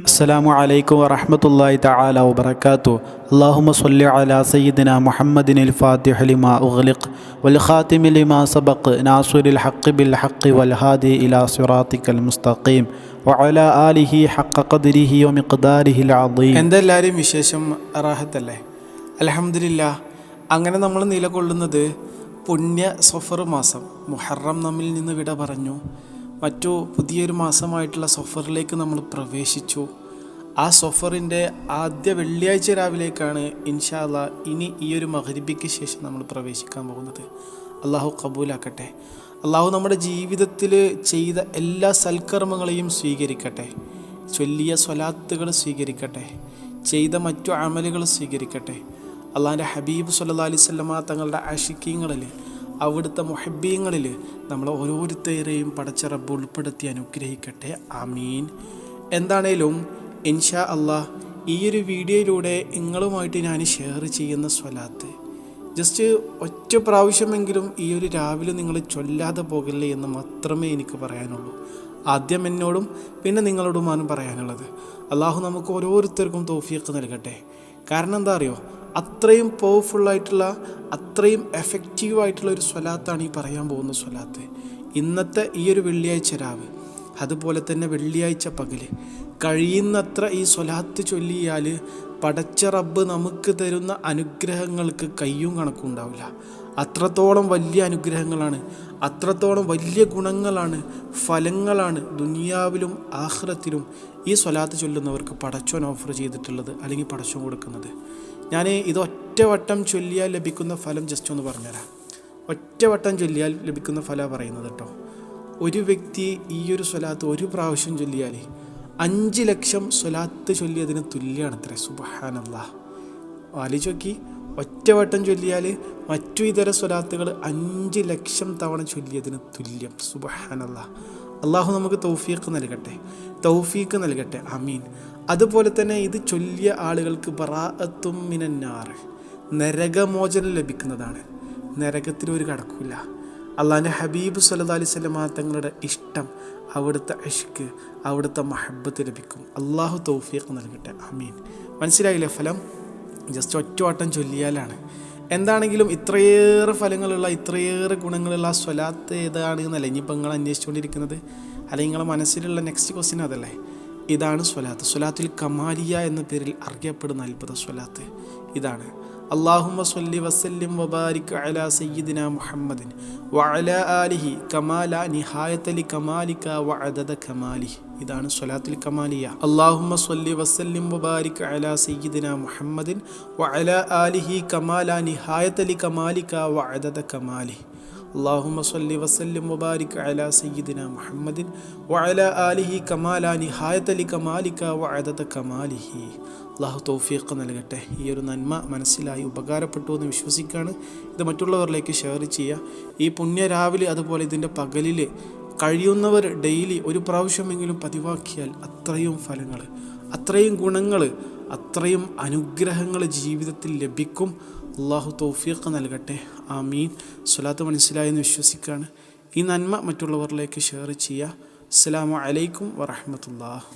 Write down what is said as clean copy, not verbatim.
അസ്സലാമു അലൈക്കും വറഹ്മത്തുള്ളാഹി തആല വബറകാതുഹു. അല്ലാഹുമ്മ സ്വല്ലി അലാ സയ്യിദിനാ മുഹമ്മദിനിൽ ഫാത്തിഹി ലിമാ ഉഗ്ലിഖ് വൽ ഖാതിമി ലിമാ സബഖ് നാസിറിൽ ഹഖ് ബിൽ ഹഖ് വൽ ഹാദി ഇലാ സിറാത്തിക്കൽ മുസ്തഖീം വഅലാ ആലിഹി ഹഖ ഖദ്രിഹി വമിഖ്ദാരിഹിൽ അദീം. എന്തെല്ലാവരും വിശേഷം? റാഹത്തല്ലേ? അൽഹംദുലില്ലാഹ്. അങ്ങനെ നമ്മൾ നിലകൊള്ളുന്നത് പുണ്യ സഫർ മാസം. മുഹറം നമ്മിൽ നിന്ന് വിട പറഞ്ഞു. മറ്റു പുതിയൊരു മാസമായിട്ടുള്ള സഫറിലേക്ക് നമ്മൾ പ്രവേശിച്ചു. ആ സഫറിൻ്റെ ആദ്യ വെള്ളിയാഴ്ച രാവിലേക്കാണ് ഇൻഷാ അല്ലാഹ് ഇനി ഈ ഒരു മഗ്രിബിക്ക് ശേഷം നമ്മൾ പ്രവേശിക്കാൻ പോകുന്നത്. അള്ളാഹു കബൂലാക്കട്ടെ. അള്ളാഹു നമ്മുടെ ജീവിതത്തിൽ ചെയ്ത എല്ലാ സൽക്കർമ്മങ്ങളെയും സ്വീകരിക്കട്ടെ. ചൊല്ലിയ സ്വലാത്തുകൾ സ്വീകരിക്കട്ടെ. ചെയ്ത മറ്റു അമലുകൾ സ്വീകരിക്കട്ടെ. അള്ളാഹിൻ്റെ ഹബീബ് സല്ലല്ലാഹു അലൈഹി വസല്ലമ തങ്ങളുടെ ആശിക്കീങ്ങളിൽ, അവിടുത്തെ മുഹബ്ബീങ്ങളിൽ നമ്മൾ ഓരോരുത്തരെയും പടച്ച റബ്ബ് ഉൾപ്പെടുത്തി അനുഗ്രഹിക്കട്ടെ. ആമീൻ. എന്താണേലും ഇൻഷാ അല്ലാഹ് ഈ ഒരു വീഡിയോയിലൂടെ നിങ്ങളുമായിട്ട് ഞാൻ ഷെയർ ചെയ്യുന്ന സ്വലാത്ത് ജസ്റ്റ് ഒറ്റ പ്രാവശ്യമെങ്കിലും ഈ ഒരു രാവിലെ നിങ്ങൾ ചൊല്ലാതെ പോകല്ലേ എന്ന് മാത്രമേ എനിക്ക് പറയാനുള്ളൂ. ആദ്യം എന്നോടും പിന്നെ നിങ്ങളോടുമാണ് പറയാനുള്ളത്. അള്ളാഹു നമുക്ക് ഓരോരുത്തർക്കും തൗഫീഖ് നൽകട്ടെ. കാരണം എന്താ അറിയോ, അത്രയും പവർഫുള്ളായിട്ടുള്ള, അത്രയും എഫക്റ്റീവായിട്ടുള്ള ഒരു സ്വലാത്താണ് ഈ പറയാൻ പോകുന്ന സ്വലാത്ത്. ഇന്നത്തെ ഈ ഒരു വെള്ളിയാഴ്ച രാവ്, അതുപോലെ തന്നെ വെള്ളിയാഴ്ച പകൽ കഴിയുന്നത്ര ഈ സ്വലാത്ത് ചൊല്ലിയാൽ പടച്ച റബ്ബ് നമുക്ക് തരുന്ന അനുഗ്രഹങ്ങൾക്ക് കയ്യും കണക്കും ഉണ്ടാവില്ല. അത്രത്തോളം വലിയ അനുഗ്രഹങ്ങളാണ്, അത്രത്തോളം വലിയ ഗുണങ്ങളാണ്, ഫലങ്ങളാണ് ദുനിയാവിലും ആഖിറത്തിലും ഈ സ്വലാത്ത് ചൊല്ലുന്നവർക്ക് പടച്ചോൻ ഓഫർ ചെയ്തിട്ടുള്ളത്, അല്ലെങ്കിൽ പടച്ചോൻ കൊടുക്കുന്നത്. ഞാൻ ഇത് ഒറ്റവട്ടം ചൊല്ലിയാൽ ലഭിക്കുന്ന ഫലം ജസ്റ്റ് ഒന്ന് പറഞ്ഞുതരാം. ഒറ്റവട്ടം ചൊല്ലിയാൽ ലഭിക്കുന്ന ഫലമാണ് പറയുന്നത് കേട്ടോ. ഒരു വ്യക്തി ഈ ഒരു സ്വലാത്ത് ഒരു പ്രാവശ്യം ചൊല്ലിയാൽ 5 ലക്ഷം സ്വലാത്ത് ചൊല്ലിയതിന് തുല്യമാണത്രേ. സുബ്ഹാനല്ലാഹ്. ആലോചിച്ച്, ഒറ്റവട്ടം ചൊല്ലിയാൽ മറ്റു ഇതര സ്വലാത്തുകൾ 5 ലക്ഷം തവണ ചൊല്ലിയതിന് തുല്യം. സുബ്ഹാനല്ലാഹ്. അള്ളാഹു നമുക്ക് തൗഫീഖ് നൽകട്ടെ, തൗഫീഖ് നൽകട്ടെ. ആമീൻ. അതുപോലെ തന്നെ ഇത് ചൊല്ലിയ ആളുകൾക്ക് ബറാഅത്തും മിനന്നാർ, നരകമോചനം ലഭിക്കുന്നതാണ്. നരകത്തിലൊരു കടക്കില്ല. അള്ളാഹിൻ്റെ ഹബീബ് സല്ലല്ലാഹു അലൈഹി വസല്ലമ തങ്ങളുടെ ഇഷ്ടം, അവിടുത്തെ ഇഷ്ക്, അവിടുത്തെ മഹബ്ബത്ത് ലഭിക്കും. അള്ളാഹു തൗഫീഖ് നൽകട്ടെ. ആമീൻ. മനസ്സിലായില്ലേ ഫലം? ജസ്റ്റ് ഒറ്റവട്ടം ചൊല്ലിയാലാണ്. എന്താണെങ്കിലും ഇത്രയേറെ ഫലങ്ങളുള്ള, ഇത്രയേറെ ഗുണങ്ങളുള്ള ആ സ്വലാത്ത് ഏതാണ് എന്നല്ല ഇനിയിപ്പോൾ നിങ്ങൾ അന്വേഷിച്ചുകൊണ്ടിരിക്കുന്നത്, അല്ലെങ്കിൽ നിങ്ങളുടെ മനസ്സിലുള്ള നെക്സ്റ്റ് ക്വസ്റ്റ്യൻ അതല്ലേ. ഇതാണ് സ്വലാത്ത്. സ്വലാത്തുൽ കമാലിയ എന്ന പേരിൽ അറിയപ്പെടുന്ന അത്ഭുത സ്വലാത്ത് ഇതാണ്. അല്ലാഹുമ്മ സ്വല്ലി വസല്ലിം വബാരിക് അലാ സയ്യിദിനാ മുഹമ്മദിൻ വഅലാ ആലിഹി കമാല നിഹായത്തലി കമാലിക വഅദദ കമാലിഹി. ഇതാണ് സ്വലാത്തുൽ കമാലിയ. അല്ലാഹുമ്മ സ്വല്ലി വസല്ലിം വബാരിക് അലാ സയ്യിദിനാ മുഹമ്മദിൻ വഅലാ ആലിഹി കമാല നിഹായത്തലി കമാലിക വഅദദ കമാലിഹി. അല്ലാഹുമ്മ സ്വല്ലി വസല്ലിം വബാരിക് അലാ സയ്യിദിനാ മുഹമ്മദിൻ വഅലാ ആലിഹി കമാല നിഹായത്തലി കമാലിക വഅദദ കമാലിഹി. അള്ളാഹു തൗഫീഖ് നൽകട്ടെ. ഈ ഒരു നന്മ മനസ്സിലായി ഉപകാരപ്പെട്ടു എന്ന് വിശ്വസിക്കുകയാണ്. ഇത് മറ്റുള്ളവരിലേക്ക് ഷെയർ ചെയ്യുക. ഈ പുണ്യ രാവിലെ അതുപോലെ ഇതിൻ്റെ പകലിൽ കഴിയുന്നവർ ഡെയിലി ഒരു പ്രാവശ്യമെങ്കിലും പതിവാക്കിയാൽ അത്രയും ഫലങ്ങൾ, അത്രയും ഗുണങ്ങൾ, അത്രയും അനുഗ്രഹങ്ങൾ ജീവിതത്തിൽ ലഭിക്കും. അള്ളാഹു തൗഫീഖ് നൽകട്ടെ. ആമീൻ. സ്വലാത്ത് മനസ്സിലായെന്ന് വിശ്വസിക്കുകയാണ്. ഈ നന്മ മറ്റുള്ളവരിലേക്ക് ഷെയർ ചെയ്യുക. അസ്സലാമു അലൈക്കും വറഹ്മത്തുള്ളാഹി.